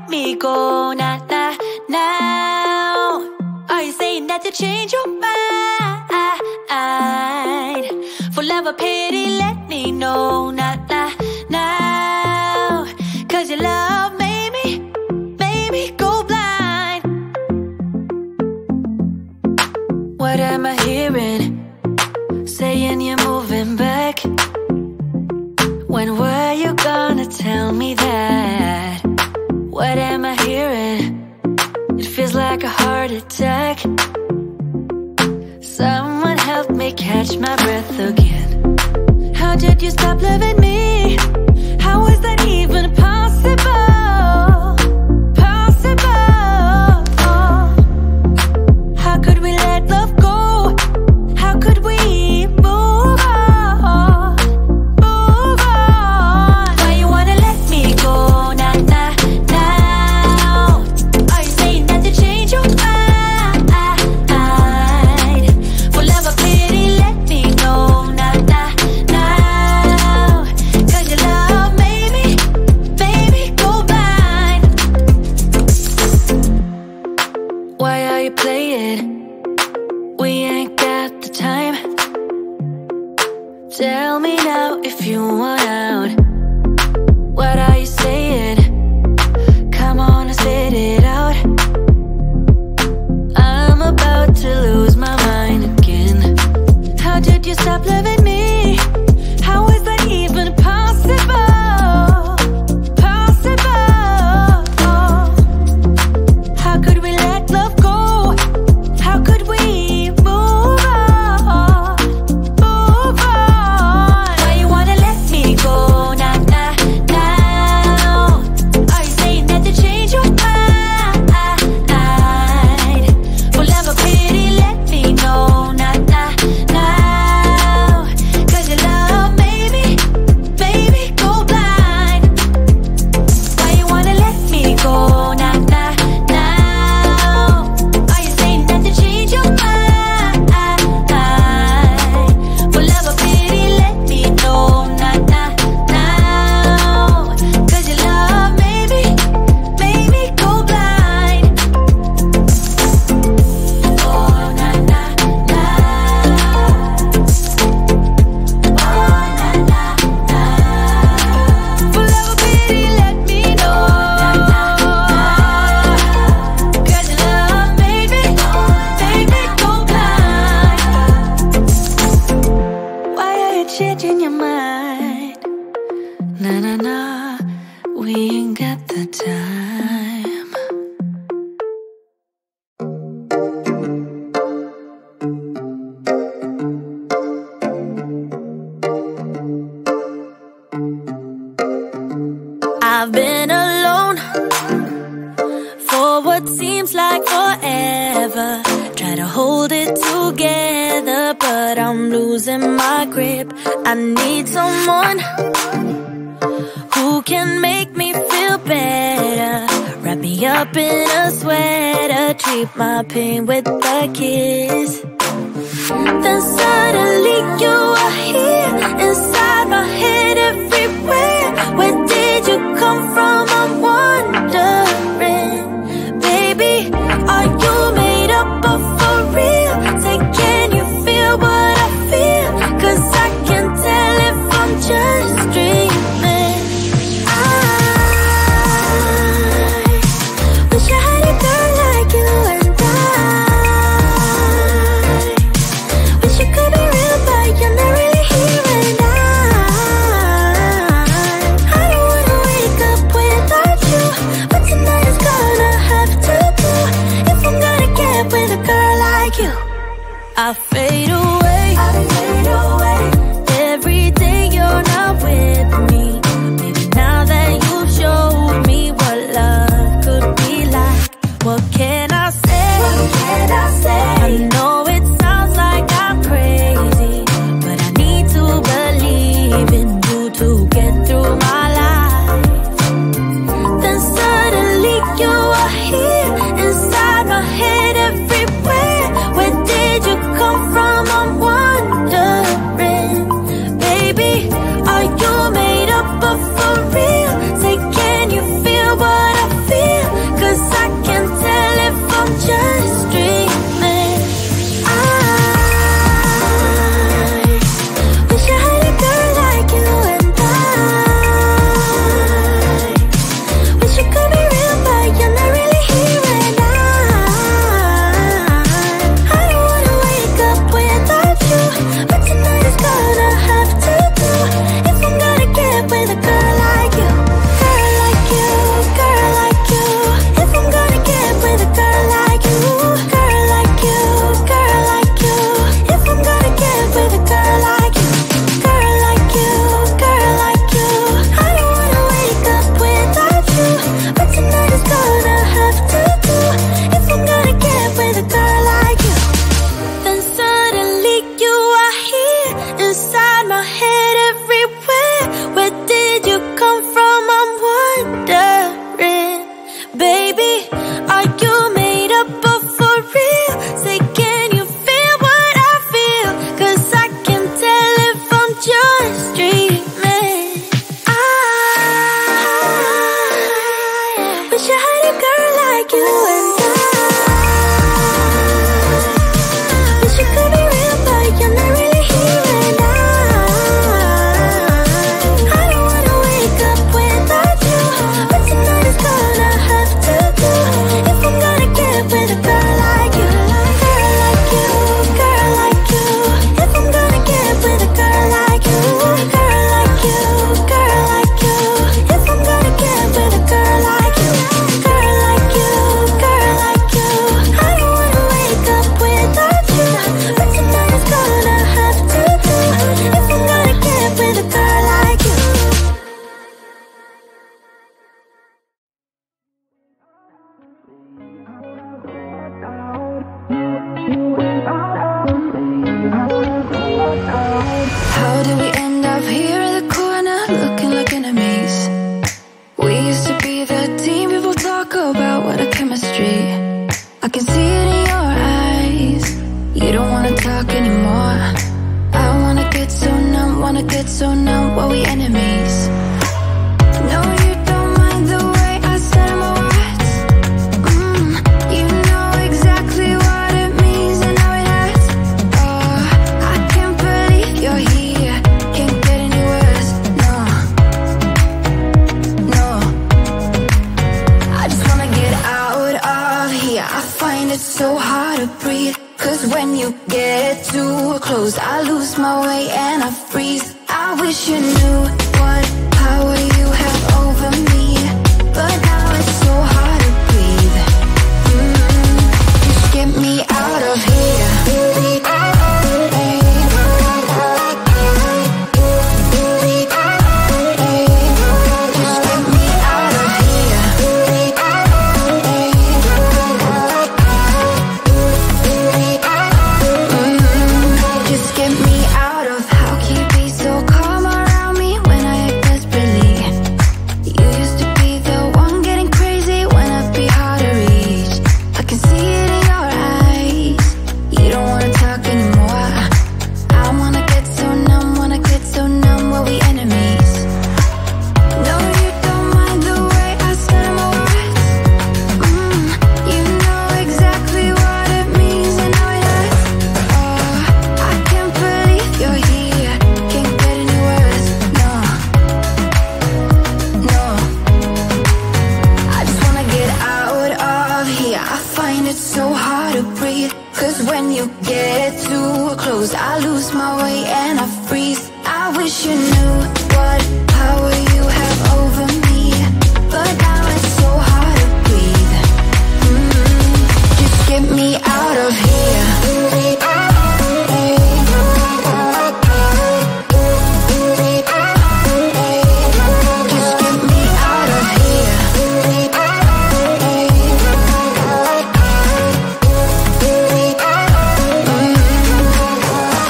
me go now, now, now? Are you saying that you change your mind? For love or pity, let me know now, now, now. Cause your love made me go blind. What am I hearing? Saying you're moving back. When were you gonna tell me that? What am I hearing? It feels like a heart attack. Someone help me catch my breath again. How did you stop loving me? How is that even possible? Possible. How could we let love go? How could we move on? Move on. Why you wanna let me go now, now, now? Are you saying that you change your mind? For love or pity, let me know now, now, now. Cause your love made me go blind. Why are you playing? We ain't got the time. Tell me now if you want out. What are you saying? Come on and spit it out. I'm about to lose my mind again. How did you stop loving me? How is that even possible? Possible. How could we let love go? How could we move on? Move on. Why you wanna let me go now, now, now? Are you saying that you change your mind? For love or pity, let me know now, now, now. Cause your love made me go blind. Why you wanna let me go now, now, now? Are you saying that you change your mind? For love or pity, let me know now, now, now. Cause your love made me go blind. Oh, na, na, na. Oh, na, na, na. For love or pity, let me know. Cause your love made me go blind. Why are you changing your mind? Na na na, we ain't got the time. I've been alone for what seems like forever. Try to hold it together, but I'm losing my grip. I need someone who can make me feel better. Wrap me up in a sweater, treat my pain with a kiss. Then suddenly you are here, inside my head, everywhere. Where did you come from? I'm wondering. Baby, are you made up of for real? Say, can you feel what I feel? Cause I can tell if I'm just dreaming. I wish I had a girl like you, and I wish you could be real, but you're not really here. And I don't wanna wake up without you. wish I had a girl like you and I wish you could be real, but you're not really here and I don't wanna wake up without you. But tonight is gonna have to do if I'm gonna get with a girl like you. Girl like you, girl like you. If I'm gonna get with a girl like you. Girl like you, girl like you. If I'm gonna get with a girl like you. Girl like you, girl like you. I don't wanna wake up without you. But tonight is gonna have to do if I'm gonna get with a girl like you. How did we end up here in the corner, looking like enemies? We used to be the team people talk about, what a chemistry. I can see it in your eyes. You don't wanna talk anymore. I wanna get so numb, while we enemies. No, you don't mind the way I say my words. You know exactly what it means and how it hurts. Oh, I can't believe you're here. Can't get any worse. No, no. I just wanna get out of here. I find it so hard to breathe. Cause when you get too close, I lose my way and I freeze. I wish you knew what power you have over me. But now it's so hard to breathe. Just get me out of here. Just get me out of here. Just get me out of. How can you be so calm around me when I act desperately? You used to be the one getting crazy when I'd be hard to reach. I can see it in your eyes. You don't wanna talk anymore. I wanna get so numb, while we enemies. No, you don't mind the way I say my words. You know exactly what it means and how it hurts. Oh, I can't believe you're here. Can't get any worse. No, no. I just wanna get out of here. I find it so hard to breathe. Cause when you get too close, I lose my way and I freeze. I wish you knew what power you have over me. But now it's so hard to breathe. Just get me out of here. Just get me out of here.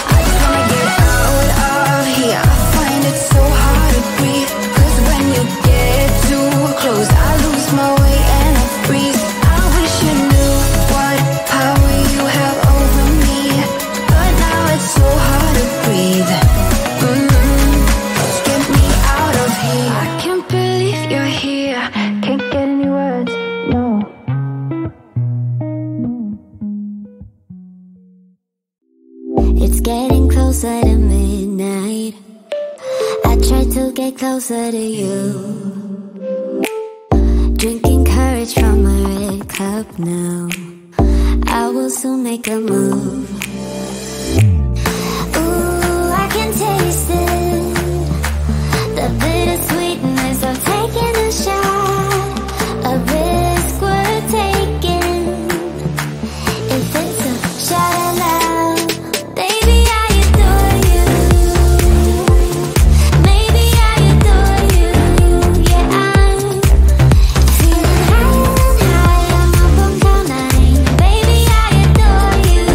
I just wanna get out of here. I find it so hard to breathe. Cause when you get too close, I lose my way and I freeze. I wish you knew what power you have over me. But now it's so hard to breathe. Just get me out of here. I can't believe you're here. Can't get any words. No. It's getting closer to midnight. I try to get closer to you. Drinking courage from my red cup now. I will soon make a move. Ooh, I can taste it. The bittersweetness of taking a shot. A risk worth taking. If it's a shot at love, baby, I adore you. Maybe I adore you. Yeah, I'm feeling high and high. I'm up on cloud nine. Baby, I adore you.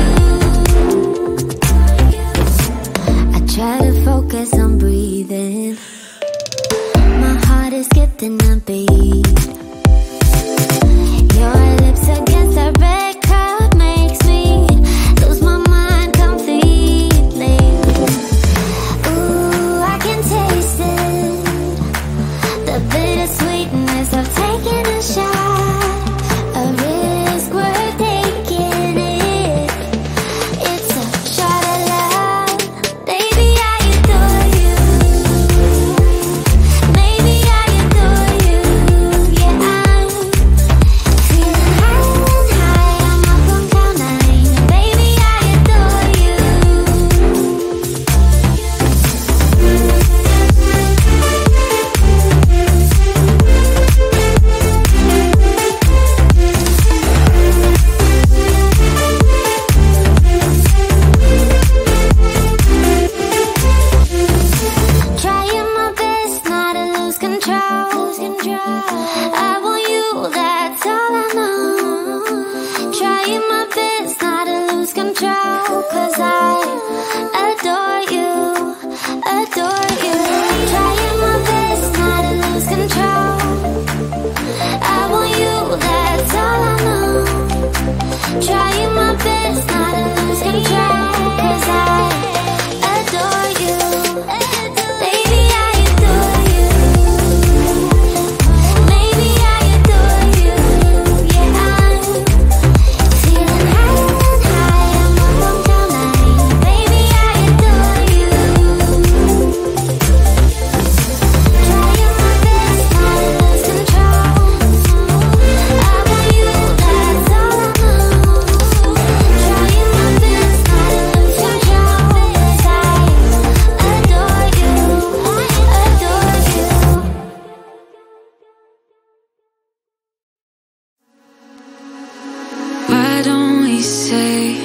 say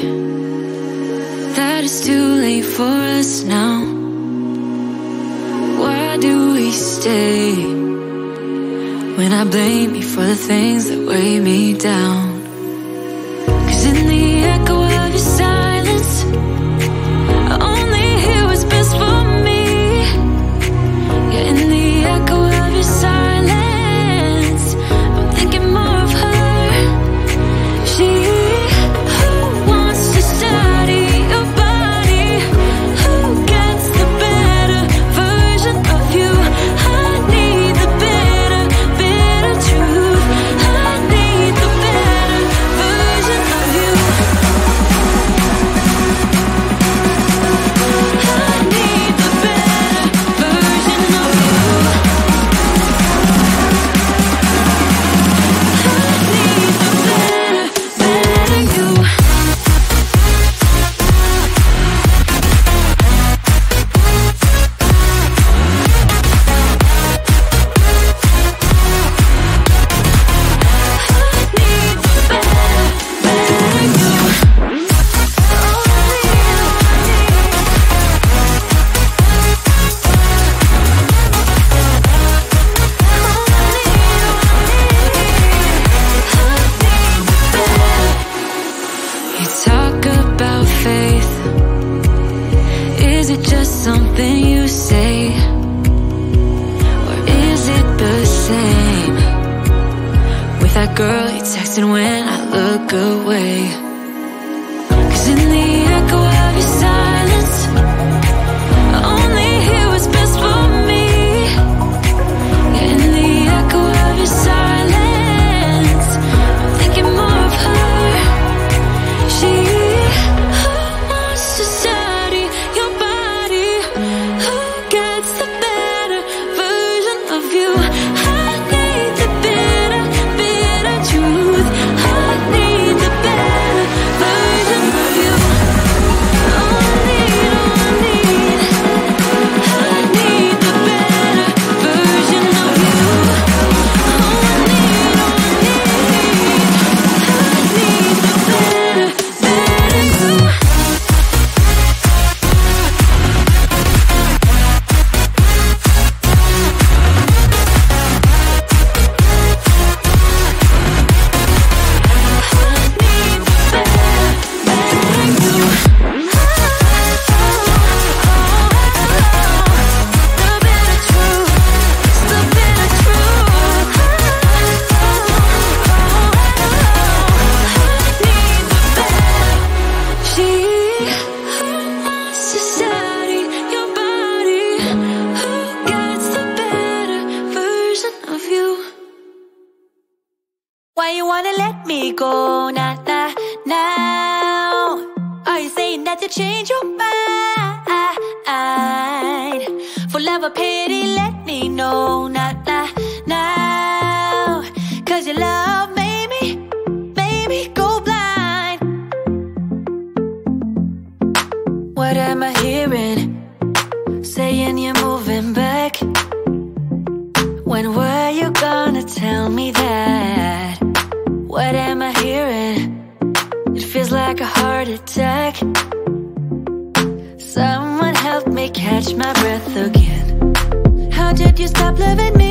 that it's too late for us now? Why do we stay when I blame you for the things that weigh me down? 'Cause in the echo of your silence, I only hear what's best for me. Yeah, in the echo of your silence, I'm thinking more of her. She who wants to study your body, who gets the better version of you. I need the better, bitter truth. I need the better version of you. I need the better version of you. Something you say, or is it the same with that girl you texting when I look away? 'Cause in the echo of your silence, I only hear what's best for me. Yeah, in the echo of your silence, I'm thinking more of her. She who wants to study your body, who gets the better version of you. I need the bitter, bitter truth. I need the better version of you. Oh, I need, oh, I need. I need the better version of you. Oh, I need, oh, I need. I need the better, better you. Why you wanna let me go now, now, now? Are you saying that you change your mind? For love or pity, let me know now, now, now. 'Cause your love made me go blind. What am I hearing? Saying you're moving back. When were you gonna tell me that? What am I hearing? It feels like a heart attack. Someone help me catch my breath again. How did you stop loving me?